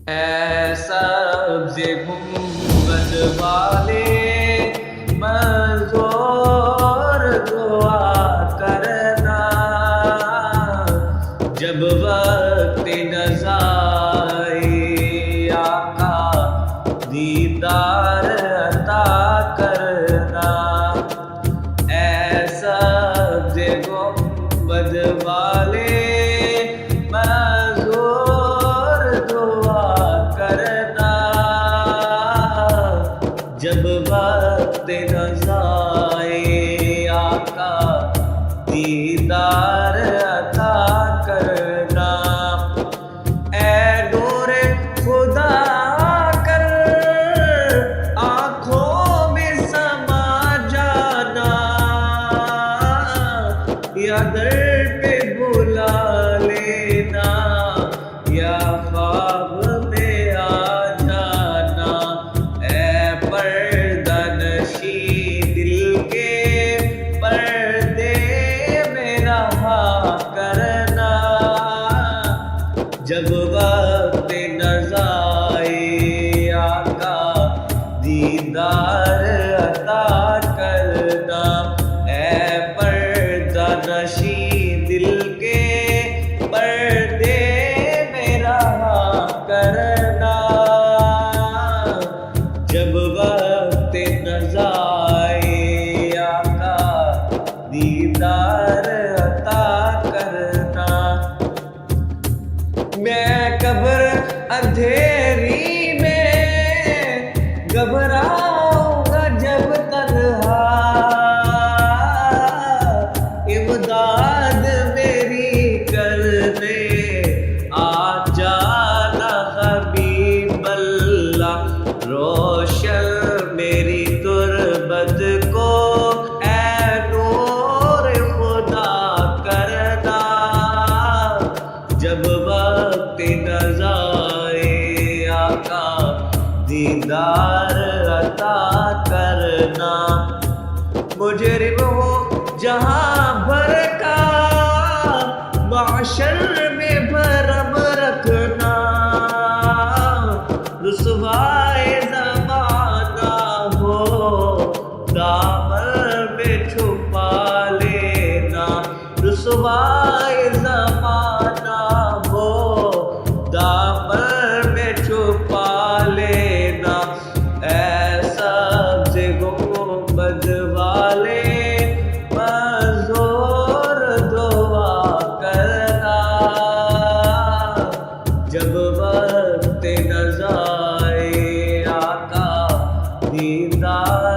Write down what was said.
ऐ सब्ज़े गुंबद वाले मंज़ूर दुआ करना, जब वक्त नज़ा आए आका दीदार अता करना। ऐ सब्ज़े गुंबद वाले जब वक्त नज़ा आए आका दीदार अता करना। ऐ नूरे खुदा कर आँखों में समा जाना, या दर पे बुला लेना, या ख्वाब में आ जाना। ऐ पर्दा नशी दिल के पर्दे में रहा करना, जब वक्त नज़ा आए आका दीदार अता करना। ऐ पर्दा नशी दिल के पर्दे में रहा करना, जब वक्त नज़ा आए आका दीदार अता करना। मैं कब्र अंधेरी में घबराऊंगा जब तन्हा, इमदाद मेरी कर दे आ जाना हबीब अल्लाह। रोशन मेरी तुरबत को ऐ नूर खुदा करना, जब वक्त नज़ा आए आका दीदार अता करना। मुजरिम हो जहाँ भर का माशर में भरम रखना, रुसवाए ज़माना हो दामन में छुपा लेना, रुसवाए ज़माना हो दामन में छुपा लेना। ऐ सब्ज़े गुंबद वाले मंज़ूर दुआ करना, जब वक्त नज़ा आए आका दीदार